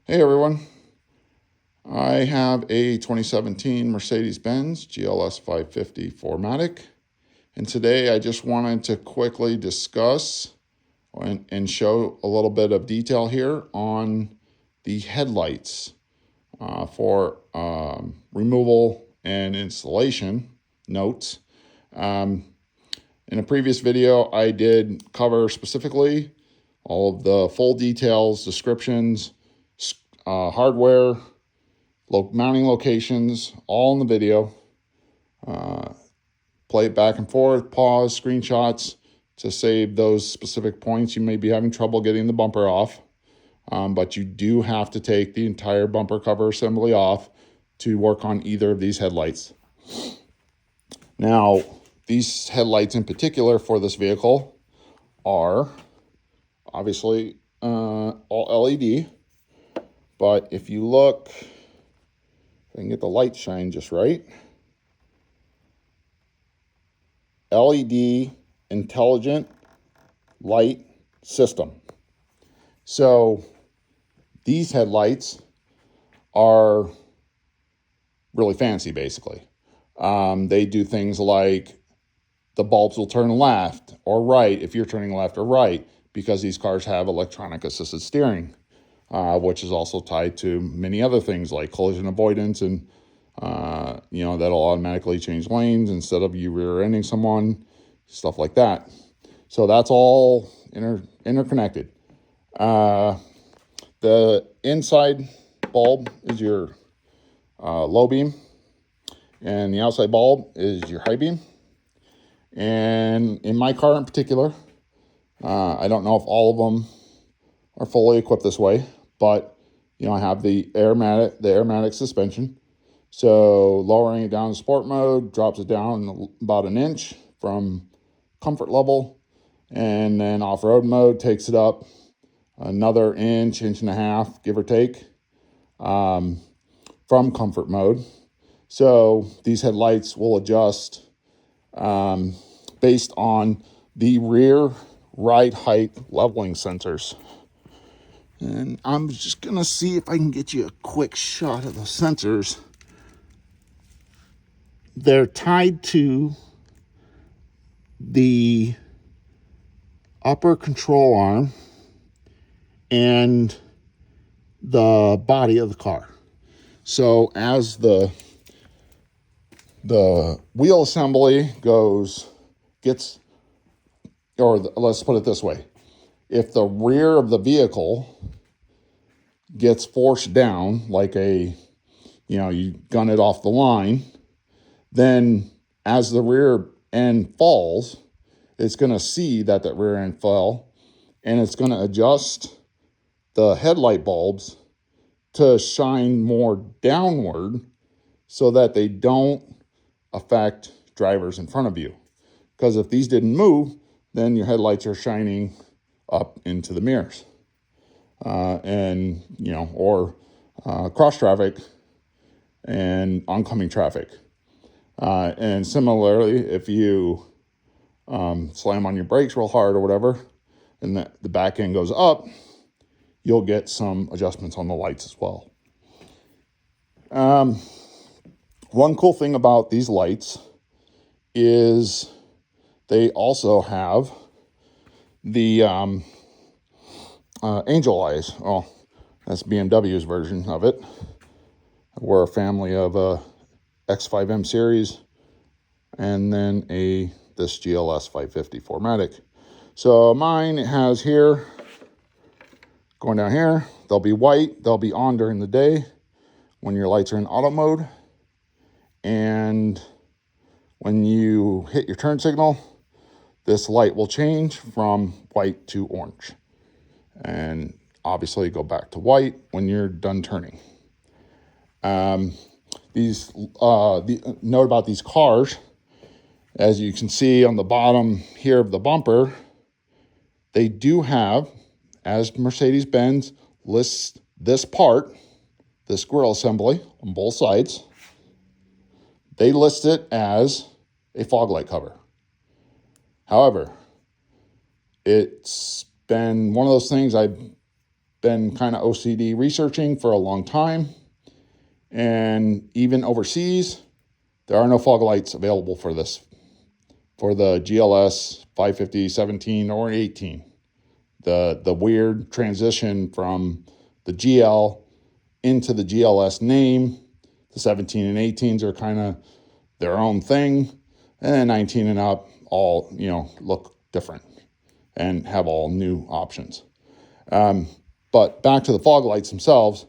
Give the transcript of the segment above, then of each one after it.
Hey everyone, I have a 2017 Mercedes-Benz GLS 550 4MATIC, and today I just wanted to quickly discuss and show a little bit of detail here on the headlights for removal and installation notes. In a previous video, I did cover specifically all of the full details, descriptions, hardware, mounting locations, all in the video. Play it back and forth, pause, screenshots to save those specific points. You may be having trouble getting the bumper off, but you do have to take the entire bumper cover assembly off to work on either of these headlights. Now, these headlights in particular for this vehicle are obviously all LED, but if you look, if I can get the light shine just right, LED intelligent light system. So these headlights are really fancy, basically. They do things like the bulbs will turn left or right if you're turning left or right, because these cars have electronic assisted steering, which is also tied to many other things like collision avoidance and that'll automatically change lanes instead of you rear-ending someone, stuff like that. So that's all interconnected. The inside bulb is your low beam, and the outside bulb is your high beam. And in my car in particular, I don't know if all of them are fully equipped this way, but I have the airmatic suspension. So lowering it down to sport mode drops it down about an inch from comfort level, and then off-road mode takes it up another inch and a half, give or take, from comfort mode. So these headlights will adjust based on the rear ride height leveling sensors. And I'm just gonna see if I can get you a quick shot of the sensors. They're tied to the upper control arm and the body of the car. So as the wheel assembly let's put it this way. If the rear of the vehicle gets forced down, like you gun it off the line, then as the rear end falls, it's going to see that rear end fell, and it's going to adjust the headlight bulbs to shine more downward so that they don't affect drivers in front of you. Because if these didn't move, then your headlights are shining up into the mirrors, or cross traffic and oncoming traffic. And similarly, if you slam on your brakes real hard or whatever, and the back end goes up, you'll get some adjustments on the lights as well. One cool thing about these lights is they also have the angel eyes. Oh, that's BMW's version of it. We're a family of X5M series, and then this GLS 550 4MATIC. So mine has here, going down here, they'll be white, they'll be on during the day when your lights are in auto mode, and when you hit your turn signal, this light will change from white to orange, and obviously go back to white when you're done turning. The note about these cars, as you can see on the bottom here of the bumper, they do have, as Mercedes-Benz lists this part, this grill assembly on both sides, they list it as a fog light cover. However, it's been one of those things I've been kind of OCD researching for a long time, and even overseas, there are no fog lights available for this, for the GLS 550, 17, or 18. The weird transition from the GL into the GLS name. The 17 and 18s are kind of their own thing, and then 19 and up all, look different and have all new options. But back to the fog lights themselves.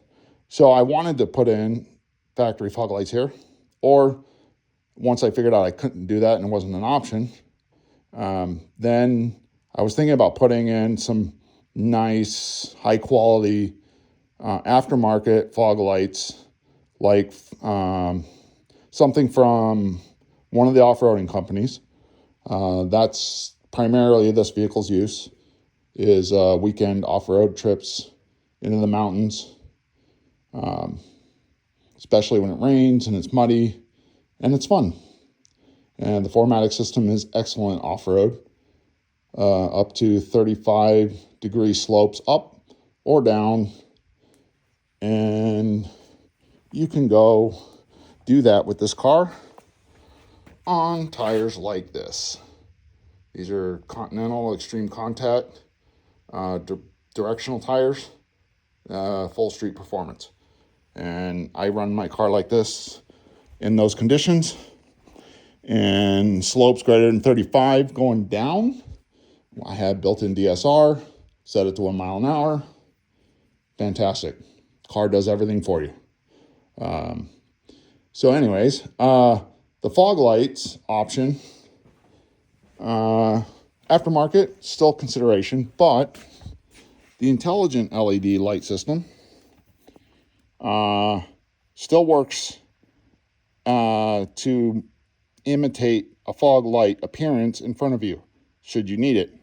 So I wanted to put in factory fog lights here, or once I figured out I couldn't do that and it wasn't an option, then I was thinking about putting in some nice, high quality aftermarket fog lights, like something from one of the off-roading companies. That's primarily this vehicle's use, is weekend off-road trips into the mountains, especially when it rains and it's muddy and it's fun. And the 4MATIC system is excellent off-road, up to 35-degree slopes up or down. And you can go do that with this car on tires like this. These are Continental Extreme Contact directional tires, full street performance. And I run my car like this in those conditions. And slopes greater than 35 going down, I have built-in DSR, set it to 1 mile an hour. Fantastic. Car does everything for you. So anyways, the fog lights option, aftermarket, still consideration, but the intelligent LED light system still works to imitate a fog light appearance in front of you, should you need it.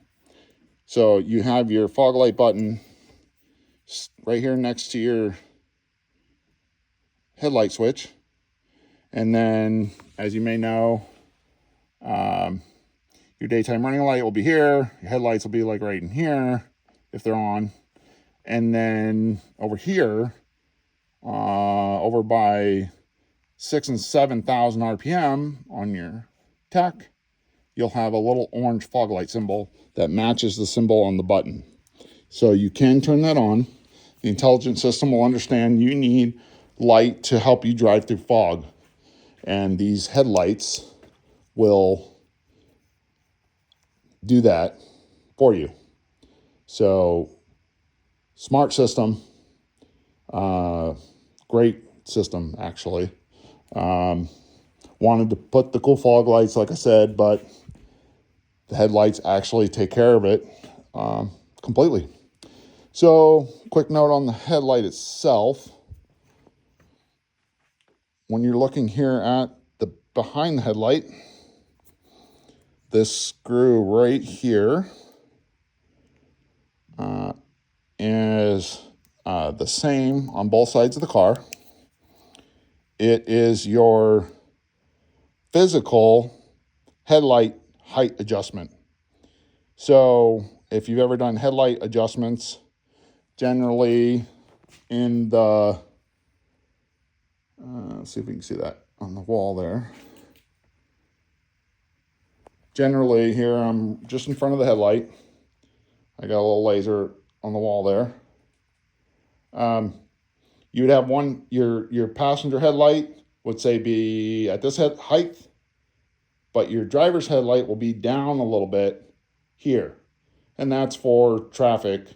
So you have your fog light button right here next to your headlight switch. And then, as you may know, your daytime running light will be here. Your headlights will be like right in here if they're on. And then over here, over by 6,000 and 7,000 RPM on your tech, you'll have a little orange fog light symbol that matches the symbol on the button. So you can turn that on. The intelligent system will understand you need light to help you drive through fog. And these headlights will do that for you. So smart system, great system actually. Wanted to put the cool fog lights, like I said, but the headlights actually take care of it completely. So, quick note on the headlight itself. When you're looking here at the behind the headlight, this screw right here is the same on both sides of the car. It is your physical headlight height adjustment. So if you've ever done headlight adjustments, generally in the, let's see if we can see that on the wall there. Generally here, I'm just in front of the headlight. I got a little laser on the wall there. You would have one, your passenger headlight would say be at this height, but your driver's headlight will be down a little bit here. And that's for traffic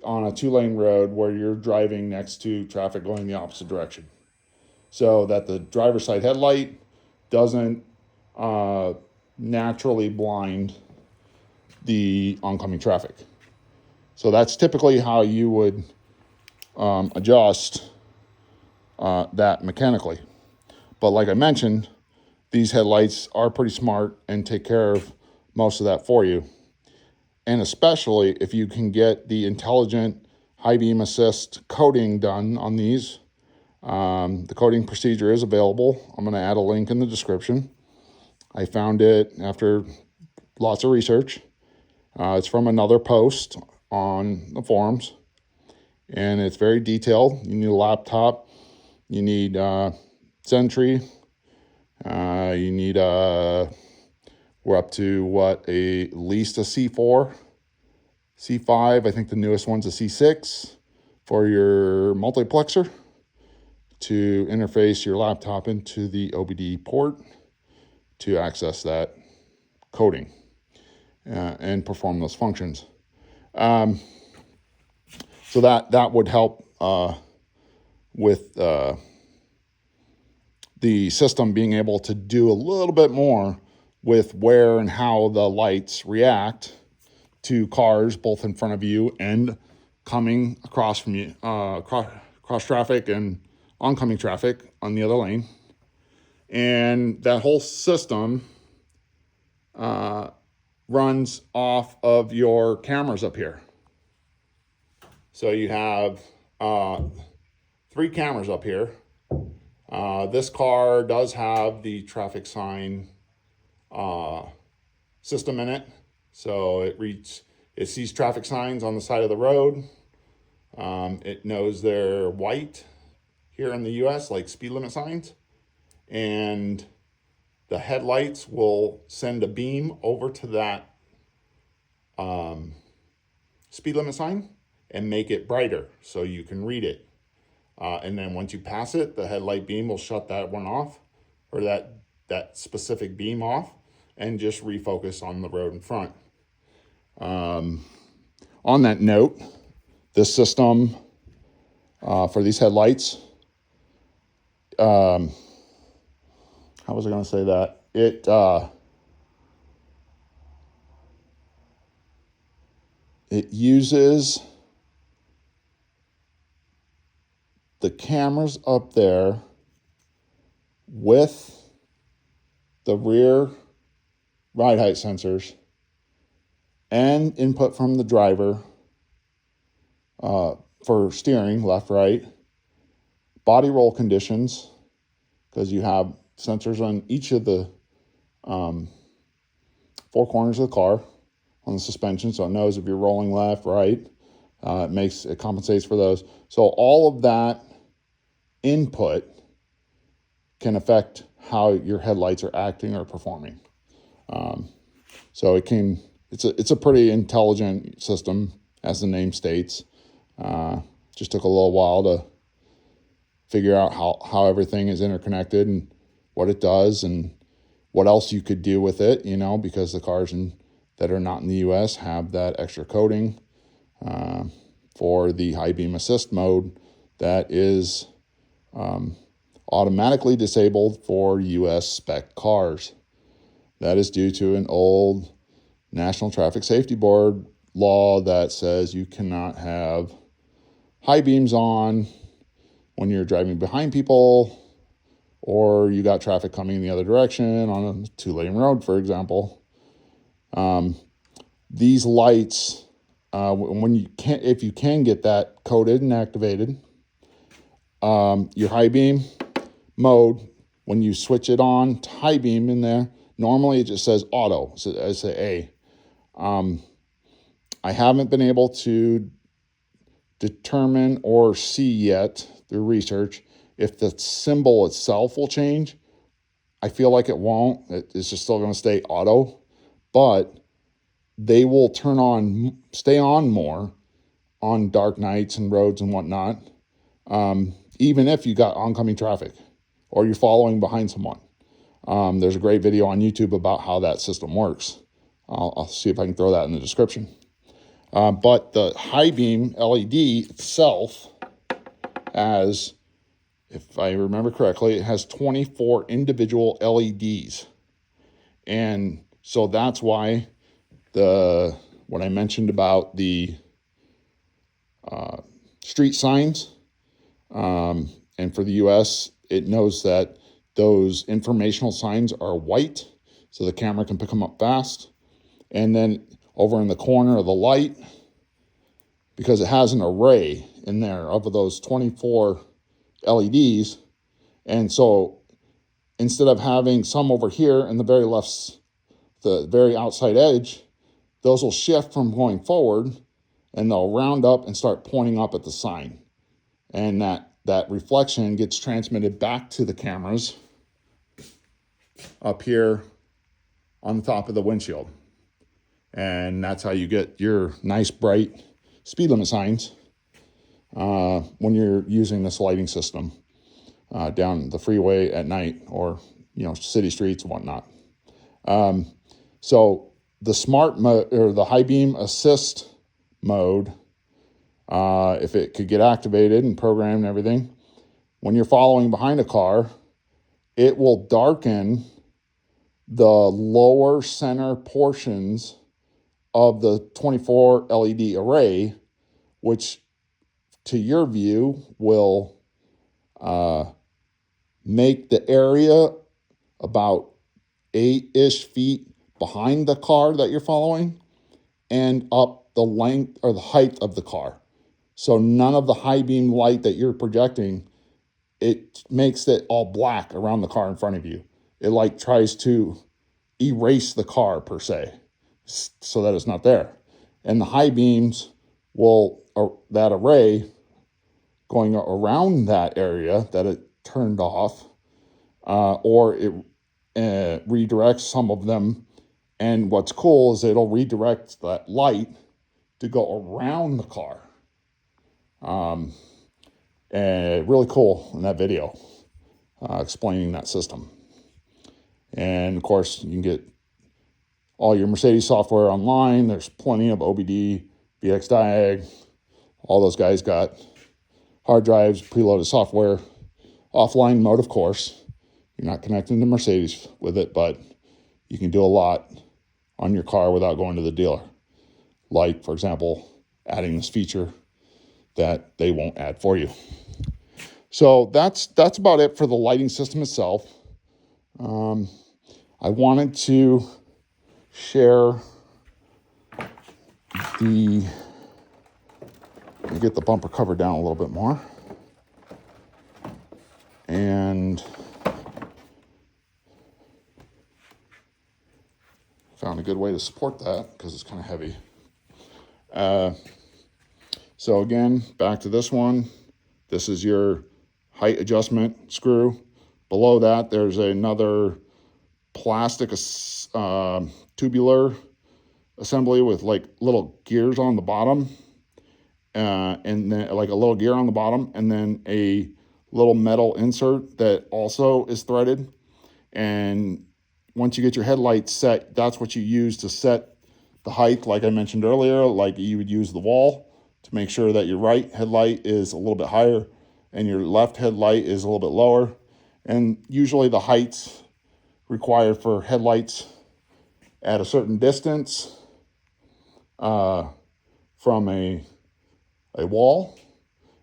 on a 2-lane road where you're driving next to traffic going the opposite direction. So that the driver's side headlight doesn't naturally blind the oncoming traffic. So that's typically how you would adjust that mechanically. But like I mentioned, these headlights are pretty smart and take care of most of that for you. And especially if you can get the intelligent high beam assist coating done on these. The coating procedure is available. I'm going to add a link in the description. I found it after lots of research. It's from another post on the forums. and it's very detailed. You need a laptop. You need Sentry. You need we're up to at least a C4, C5. I think the newest one's a C6 for your multiplexer to interface your laptop into the OBD port to access that coding and perform those functions. So that would help with the system being able to do a little bit more with where and how the lights react to cars both in front of you and coming across from you, cross traffic and oncoming traffic on the other lane. And that whole system runs off of your cameras up here. So you have 3 cameras up here. This car does have the traffic sign system in it. So it sees traffic signs on the side of the road. It knows they're white here in the US, like speed limit signs. And the headlights will send a beam over to that speed limit sign and make it brighter so you can read it. And then once you pass it, the headlight beam will shut that one off, or that specific beam off, and just refocus on the road in front. On that note, this system for these headlights, how was I going to say that? It uses the cameras up there with the rear ride height sensors and input from the driver for steering, left, right, body roll conditions, because you have sensors on each of the 4 corners of the car on the suspension, so it knows if you're rolling left, right. It compensates for those. So all of that input can affect how your headlights are acting or performing. So it's a pretty intelligent system, as the name states. Just took a little while to figure out how everything is interconnected and what it does and what else you could do with it, because the cars that are not in the US have that extra coating for the high beam assist mode that is automatically disabled for US spec cars. That is due to an old National Traffic Safety Board law that says you cannot have high beams on when you're driving behind people or you got traffic coming in the other direction on a 2-lane road, for example. These lights, if you can get that coded and activated, your high beam mode, when you switch it on to high beam in there, normally it just says auto. So I say A. I haven't been able to determine or see yet through research if the symbol itself will change. I feel like it won't. It's just still going to stay auto, but they will stay on more on dark nights and roads and whatnot, even if you got oncoming traffic or you're following behind someone. There's a great video on YouTube about how that system works. I'll see if I can throw that in the description. But the high beam LED itself has, if I remember correctly, it has 24 individual LEDs. And so that's why what I mentioned about the street signs, and for the US, it knows that those informational signs are white, so the camera can pick them up fast. And then over in the corner of the light, because it has an array in there of those 24 LEDs, and so instead of having some over here in the very outside edge, those will shift from going forward and they'll round up and start pointing up at the sign. And that reflection gets transmitted back to the cameras up here on the top of the windshield. And that's how you get your nice bright speed limit signs when you're using this lighting system down the freeway at night, or city streets and whatnot. So the smart mode, or the high beam assist mode, if it could get activated and programmed and everything, when you're following behind a car, it will darken the lower center portions of the 24 LED array, which to your view will make the area about 8-ish feet behind the car that you're following and up the length or the height of the car. So none of the high beam light that you're projecting, it makes it all black around the car in front of you. It like tries to erase the car per se, so that it's not there. And the high beams will, that array going around that area that it turned off, or it redirects some of them. And what's cool is it'll redirect that light to go around the car. And really cool in that video, explaining that system. And of course, you can get all your Mercedes software online. There's plenty of OBD, VXDiag. All those guys got hard drives, preloaded software, offline mode, of course. You're not connecting to Mercedes with it, but you can do a lot on your car without going to the dealer. Like, for example, adding this feature that they won't add for you. So that's about it for the lighting system itself. I wanted to share let me get the bumper cover down a little bit more. And found a good way to support that because it's kind of heavy. So again, back to this one. This is your height adjustment screw. Below that, there's another plastic tubular assembly with like little gears on the bottom, and then like a little gear on the bottom, and then a little metal insert that also is threaded. And once you get your headlights set, that's what you use to set the height, like I mentioned earlier. Like you would use the wall to make sure that your right headlight is a little bit higher and your left headlight is a little bit lower. And usually the heights required for headlights at a certain distance from a wall,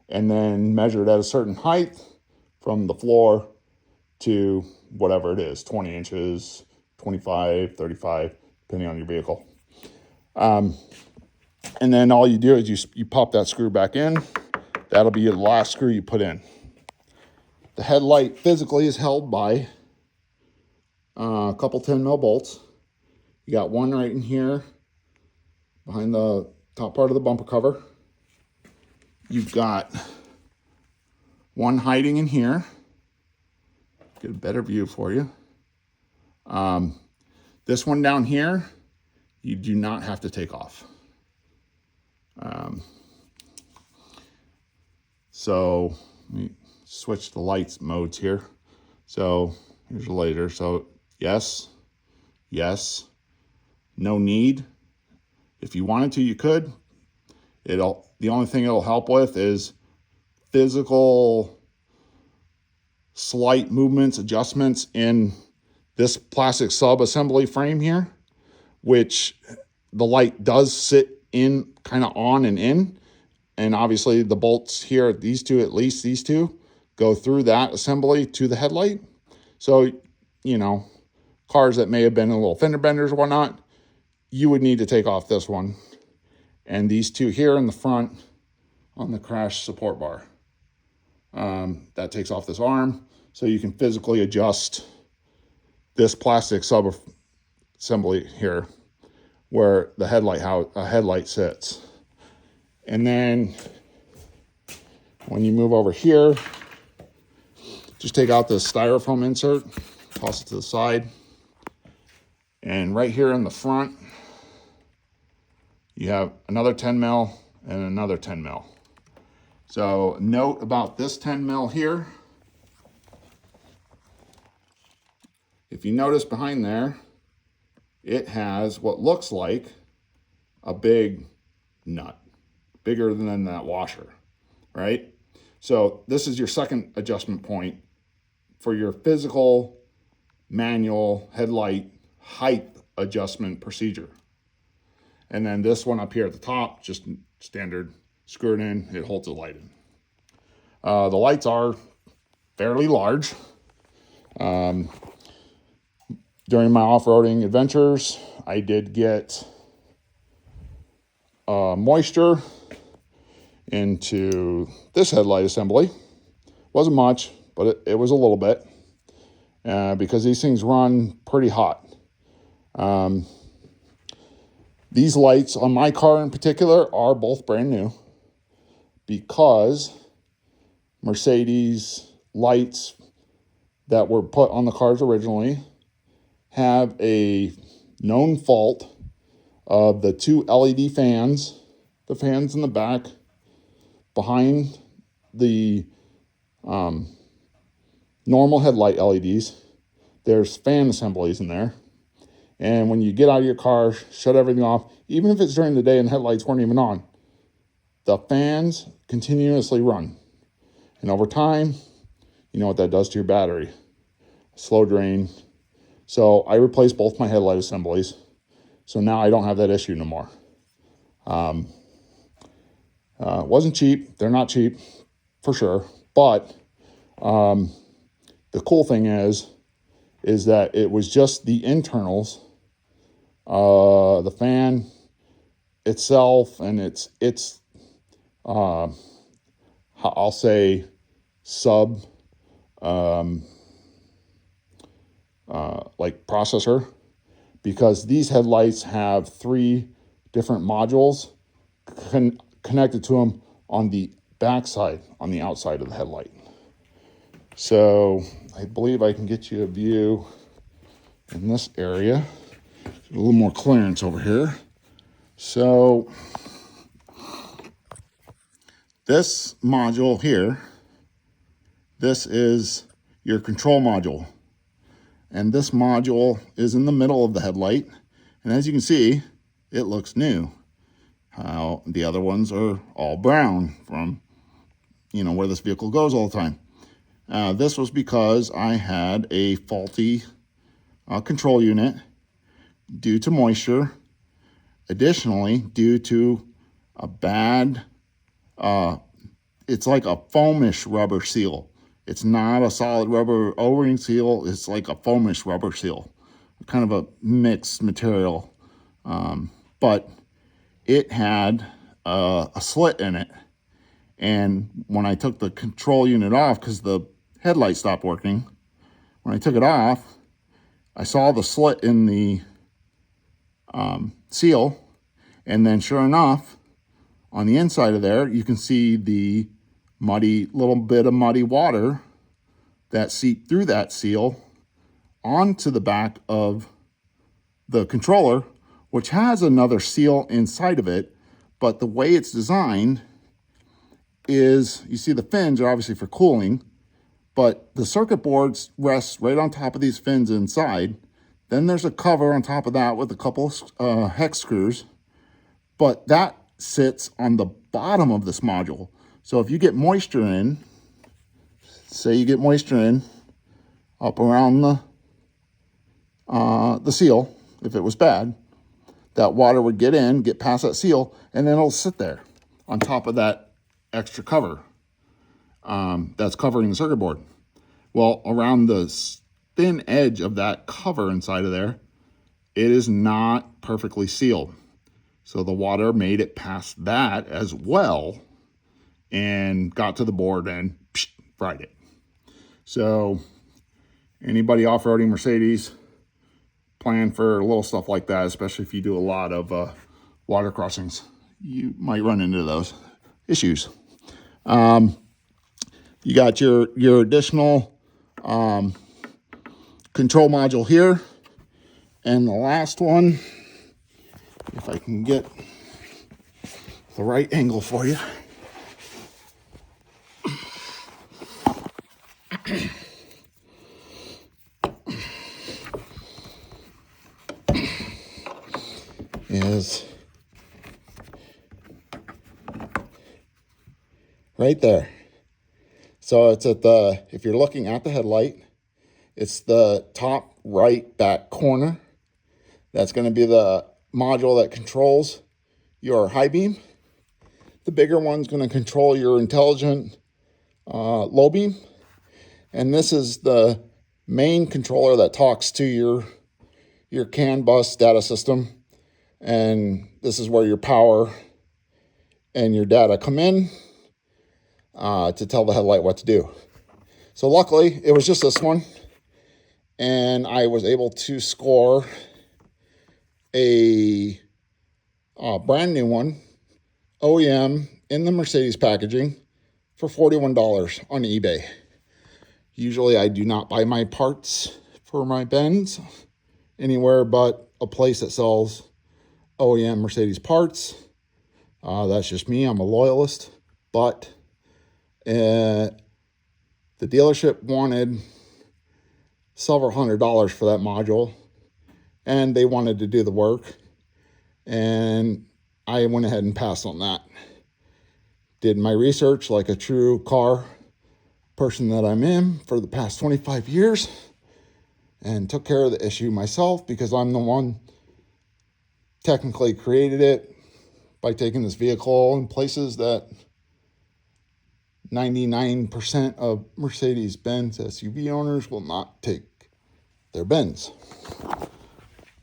and then measured at a certain height from the floor to whatever it is, 20 inches, 25, 35, depending on your vehicle. And then all you do is you pop that screw back in. That'll be your last screw you put in. The headlight physically is held by a couple 10 mil bolts. You got one right in here behind the top part of the bumper cover. You've got one hiding in here. Get a better view for you. This one down here, you do not have to take off. So let me switch the lights modes here. So here's the later. So yes, no need. If you wanted to, you could. The only thing it'll help with is physical slight movements, adjustments in this plastic sub-assembly frame here, which the light does sit in, kind of on and in. And obviously the bolts here, these two, at least these two, go through that assembly to the headlight. So, cars that may have been in little fender benders or whatnot, you would need to take off this one. And these two here in the front on the crash support bar. That takes off this arm, so you can physically adjust this plastic sub-assembly here where the headlight sits. And then when you move over here, just take out this styrofoam insert, toss it to the side. And right here in the front, you have another 10 mil and another 10 mil. So note about this 10 mil here. If you notice behind there, it has what looks like a big nut, bigger than that washer, right? So this is your second adjustment point for your physical manual headlight height adjustment procedure. And then this one up here at the top, just standard, screw it in, it holds the light in. The lights are fairly large. During my off-roading adventures, I did get moisture into this headlight assembly. Wasn't much, but it was a little bit because these things run pretty hot. These lights on my car in particular are both brand new because Mercedes lights that were put on the cars originally have a known fault of the two LED fans, the fans in the back behind the normal headlight LEDs. There's fan assemblies in there. And when you get out of your car, shut everything off, even if it's during the day and the headlights weren't even on, the fans continuously run. And over time, you know what that does to your battery. Slow drain. So I replaced both my headlight assemblies. So now I don't have that issue no more. It wasn't cheap. They're not cheap for sure. But the cool thing is that it was just the internals, the fan itself, and it's I'll say sub like processor, because these headlights have 3 different modules connected to them on the backside, on the outside of the headlight. So I believe I can get you a view in this area. A little more clearance over here. So this module here, this is your control module. And this module is in the middle of the headlight. And as you can see, it looks new. How the other ones are all brown from, where this vehicle goes all the time. This was because I had a faulty control unit due to moisture. Additionally, due to a bad, it's like a foamish rubber seal. It's not a solid rubber O-ring seal. It's like a foamish rubber seal, kind of a mixed material. But it had a slit in it. And when I took the control unit off, because the headlight stopped working, when I took it off, I saw the slit in the seal. And then sure enough, on the inside of there, you can see the little bit of muddy water that seeped through that seal onto the back of the controller, which has another seal inside of it. But the way it's designed is, you see the fins are obviously for cooling, but the circuit boards rests right on top of these fins inside. Then there's a cover on top of that with a couple hex screws, but that sits on the bottom of this module. So if you get moisture in, say you get moisture in up around the seal, if it was bad, that water would get in, get past that seal, and then it'll sit there on top of that extra cover that's covering the circuit board. Well, around the thin edge of that cover inside of there, it is not perfectly sealed. So the water made it past that as well and got to the board and fried it. So anybody off-roading Mercedes, plan for little stuff like that, especially if you do a lot of water crossings. you might run into those issues. You got your additional control module here. And the last one, if I can get the right angle for you. Is right there. So it's at the, if you're looking at the headlight, it's the top right back corner. That's going to be the module that controls your high beam. The bigger one's going to control your intelligent low beam. And this is the main controller that talks to your CAN bus data system. And this is where your power and your data come in to tell the headlight what to do. So luckily, it was just this one. And I was able to score a brand new one, OEM, in the Mercedes packaging for $41 on eBay. Usually I do not buy my parts for my Benz anywhere but a place that sells OEM Mercedes parts. That's just me. I'm a loyalist. But the dealership wanted several $100s for that module, and they wanted to do the work, and I went ahead and passed on that. Did my research like a true car person that I'm in for the past 25 years, and took care of the issue myself because I'm the one technically created it by taking this vehicle in places that 99% of Mercedes-Benz SUV owners will not take their Benz.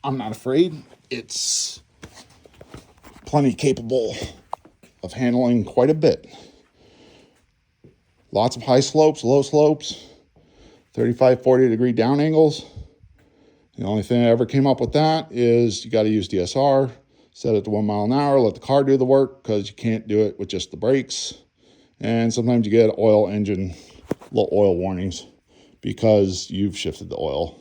I'm not afraid. It's plenty capable of handling quite a bit. Lots of high slopes, low slopes, 35, 40 degree down angles. The only thing I ever came up with that is you got to use DSR, set it to 1 mile an hour, let the car do the work because you can't do it with just the brakes. And sometimes you get oil engine, low oil warnings because you've shifted the oil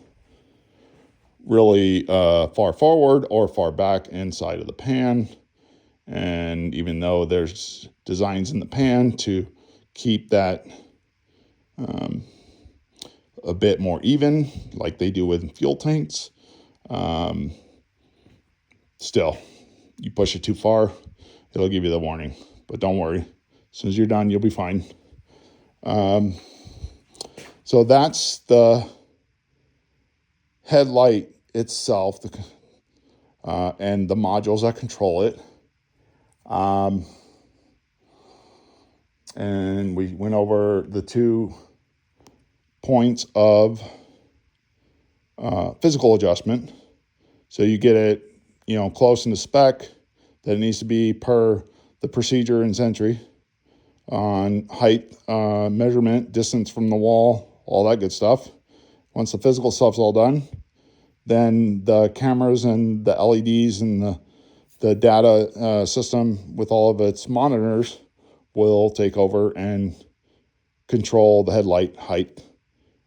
really far forward or far back inside of the pan. And even though there's designs in the pan to keep that a bit more even, like they do with fuel tanks, still, you push it too far, it'll give you the warning. But don't worry, as soon as you're done, you'll be fine. So that's the headlight itself, and the modules that control it. And we went over the 2 points of physical adjustment. So you get it, close in the spec that it needs to be per the procedure in Century on height, measurement, distance from the wall, all that good stuff. Once the physical stuff's all done, then the cameras and the LEDs and the data system with all of its monitors will take over and control the headlight height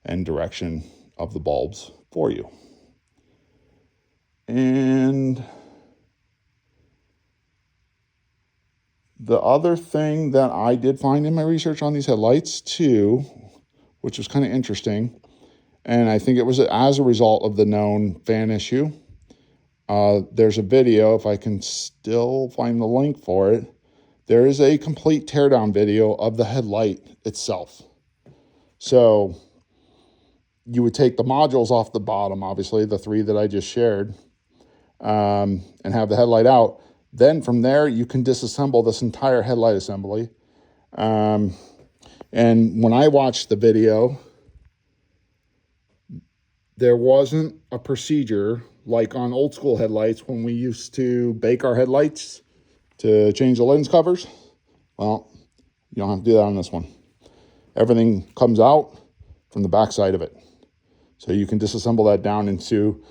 and direction of the bulbs for you. And the other thing that I did find in my research on these headlights too, which was kind of interesting, and I think it was as a result of the known fan issue. There's a video, if I can still find the link for it. There is a complete teardown video of the headlight itself. So you would take the modules off the bottom, obviously, the 3 that I just shared, and have the headlight out. Then from there, you can disassemble this entire headlight assembly. And when I watched the video, there wasn't a procedure like on old school headlights when we used to bake our headlights to change the lens covers. Well, you don't have to do that on this one. Everything comes out from the back side of it. So you can disassemble that down into,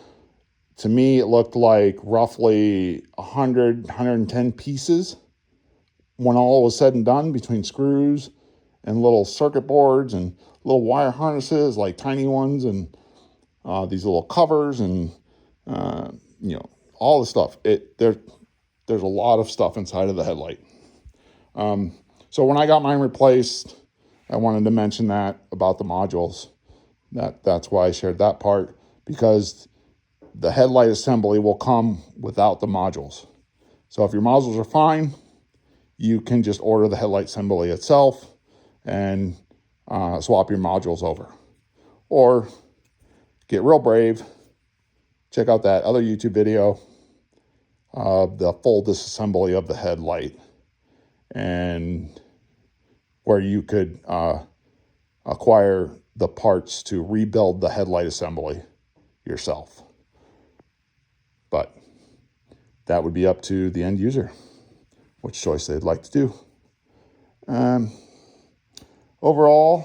to me, it looked like roughly 100, 110 pieces when all was said and done, between screws and little circuit boards and little wire harnesses, like tiny ones, and these little covers and all the stuff, there's a lot of stuff inside of the headlight. So when I got mine replaced, I wanted to mention that about the modules. That's why I shared that part, because the headlight assembly will come without the modules. So if your modules are fine, you can just order the headlight assembly itself and swap your modules over. Or get real brave, check out that other YouTube video of the full disassembly of the headlight, and where you could acquire the parts to rebuild the headlight assembly yourself. But that would be up to the end user, which choice they'd like to do. Overall,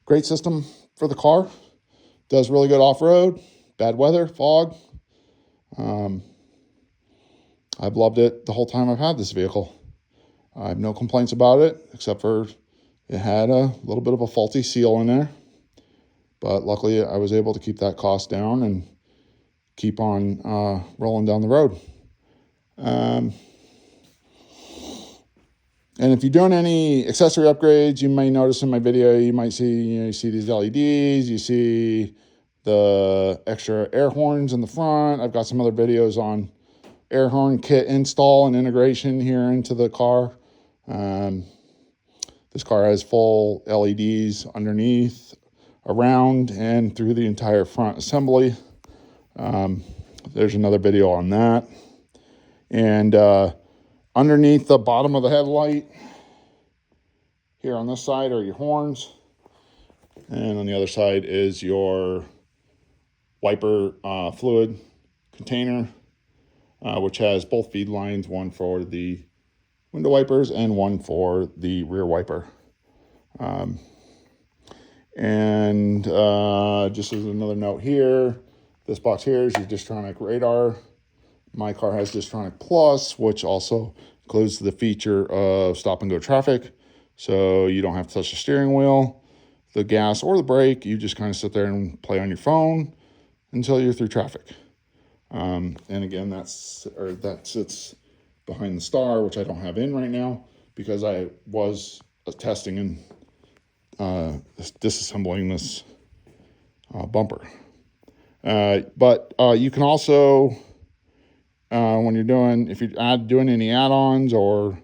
great system for the car. Does really good off-road, bad weather, fog. I've loved it the whole time I've had this vehicle. I have no complaints about it, except for it had a little bit of a faulty seal in there. But luckily, I was able to keep that cost down and keep on rolling down the road. And if you're doing any accessory upgrades, you may notice in my video, you might see, you see these LEDs, you see the extra air horns in the front. I've got some other videos on air horn kit install and integration here into the car. This car has full LEDs underneath, around, and through the entire front assembly. There's another video on that. And underneath the bottom of the headlight, here on this side are your horns, and on the other side is your wiper fluid container, which has both feed lines, one for the window wipers and one for the rear wiper. Just as another note here, this box here is your Distronic radar. My car has Distronic Plus, which also includes the feature of stop and go traffic. So you don't have to touch the steering wheel, the gas, or the brake. You just kind of sit there and play on your phone until you're through traffic. And again, that sits behind the star, which I don't have in right now because I was testing and disassembling this bumper. But you can also, when you're doing, if you're doing any add-ons or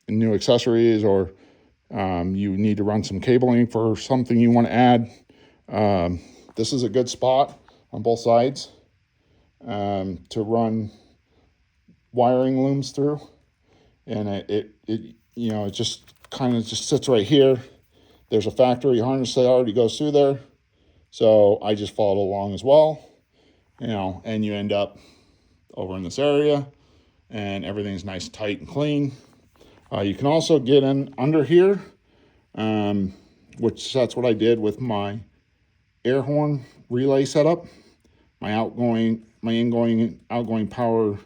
new accessories, or you need to run some cabling for something you want to add, this is a good spot on both sides to run wiring looms through. And it just kind of just sits right here. There's a factory harness that already goes through there. So I just followed along as well, and you end up over in this area and everything's nice, tight, and clean. You can also get in under here, which that's what I did with my air horn relay setup. My ingoing and outgoing power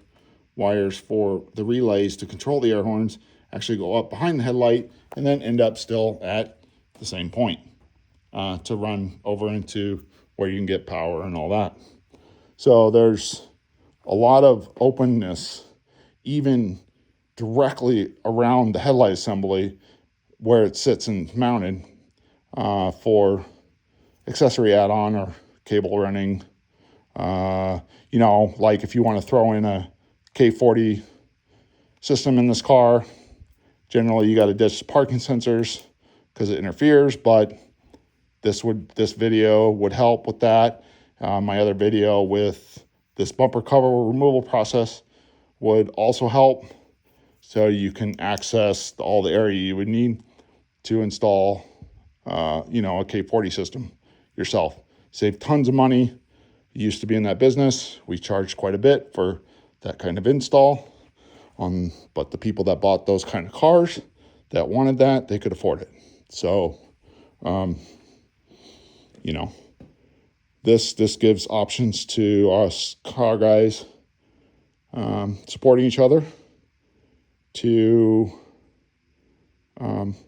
wires for the relays to control the air horns actually go up behind the headlight and then end up still at the same point to run over into where you can get power and all that. So there's a lot of openness, even directly around the headlight assembly where it sits and mounted for accessory add-on or cable running. Like if you want to throw in a K40 system in this car, generally you got to ditch the parking sensors because it interferes, but this video would help with that. My other video with this bumper cover removal process would also help, so you can access all the area you would need to install a K40 system yourself. Save tons of money. Used to be in that business. We charged quite a bit for that kind of install, but the people that bought those kind of cars that wanted that, they could afford it. So this gives options to us car guys supporting each other to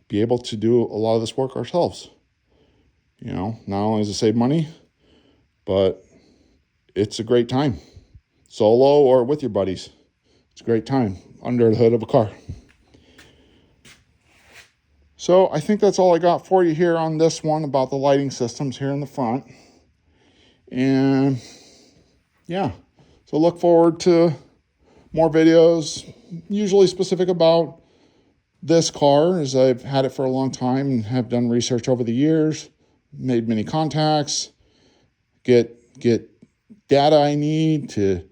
be able to do a lot of this work ourselves. You know, not only does it save money, but it's a great time. Solo or with your buddies. It's a great time under the hood of a car. So I think that's all I got for you here on this one about the lighting systems here in the front. And yeah, so look forward to more videos, usually specific about this car, as I've had it for a long time and have done research over the years, made many contacts, get data I need to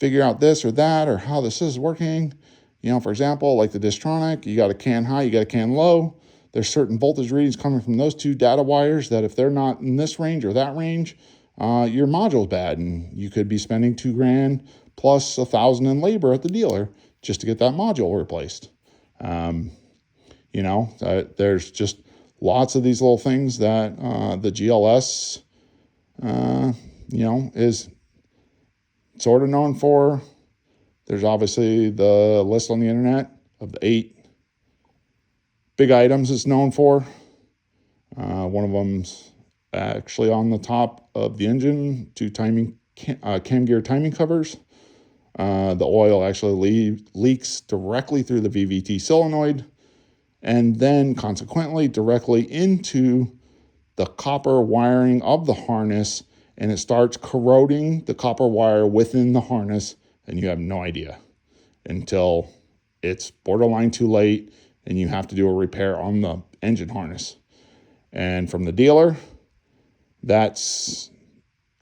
figure out this or that or how this is working. You know, for example, like the Distronic, you got a can high, you got a can low. There's certain voltage readings coming from those two data wires that if they're not in this range or that range, your module's bad, and you could be spending $2,000 plus $1,000 in labor at the dealer just to get that module replaced. You know, there's just lots of these little things that the GLS, you know, is sort of known for. There's obviously the list on the internet of the 8 big items it's known for. One of them's actually on the top of the engine, 2 timing cam gear timing covers. The oil actually leaks directly through the VVT solenoid and then consequently directly into the copper wiring of the harness, and it starts corroding the copper wire within the harness, and you have no idea until it's borderline too late and you have to do a repair on the engine harness. And from the dealer, that's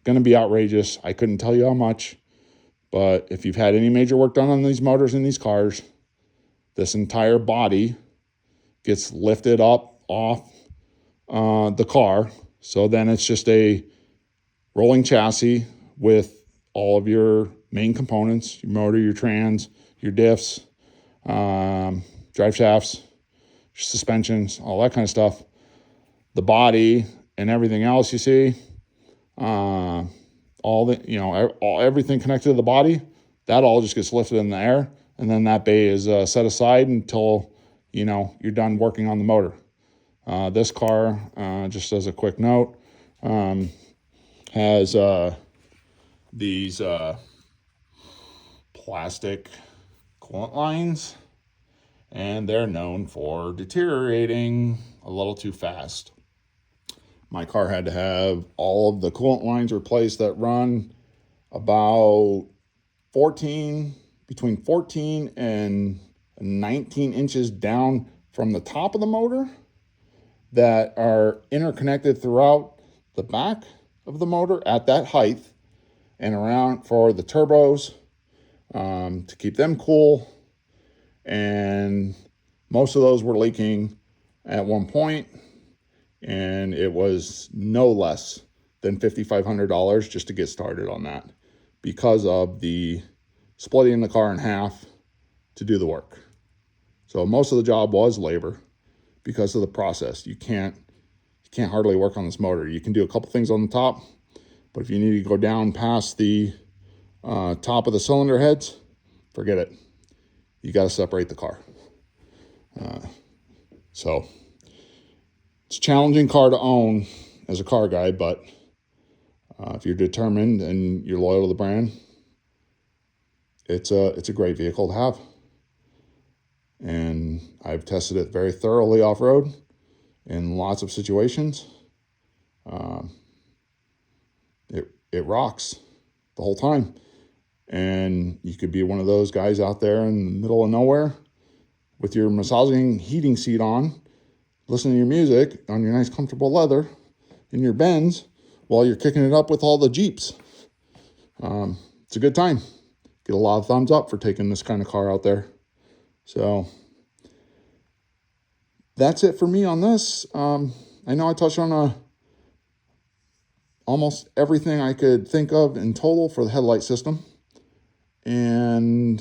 going to be outrageous. I couldn't tell you how much, but if you've had any major work done on these motors in these cars, this entire body gets lifted up off the car. So then it's just a rolling chassis with all of your main components, your motor, your trans, your diffs, drive shafts, suspensions, all that kind of stuff. The body and everything else you see, all the, you know, everything connected to the body, that all just gets lifted in the air, and then that bay is set aside until, you know, you're done working on the motor. This car, just as a quick note, has these plastic coolant lines, and they're known for deteriorating a little too fast. My car had to have all of the coolant lines replaced that run about between 14 and 19 inches down from the top of the motor, that are interconnected throughout the back of the motor at that height and around for the turbos, to keep them cool. And most of those were leaking at one point, and it was no less than $5,500 just to get started on that because of the splitting the car in half to do the work. So most of the job was labor because of the process. You can't hardly work on this motor. You can do a couple things on the top, but if you need to go down past the top of the cylinder heads, forget it. You got to separate the car. So it's a challenging car to own as a car guy, but if you're determined and you're loyal to the brand, it's a great vehicle to have. And I've tested it very thoroughly off-road in lots of situations. It rocks the whole time. And you could be one of those guys out there in the middle of nowhere with your massaging heating seat on, listening to your music on your nice comfortable leather in your Benz while you're kicking it up with all the Jeeps. It's a good time. Get a lot of thumbs up for taking this kind of car out there. So that's it for me on this. I know I touched on almost everything I could think of in total for the headlight system. And,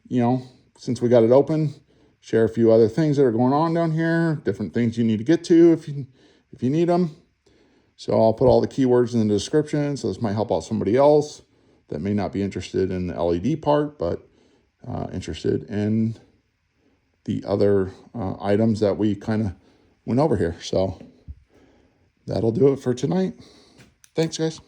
you know, since we got it open, share a few other things that are going on down here, different things you need to get to if you need them. So I'll put all the keywords in the description, so this might help out somebody else that may not be interested in the LED part, but interested in the other items that we kind of went over here. So that'll do it for tonight. Thanks, guys.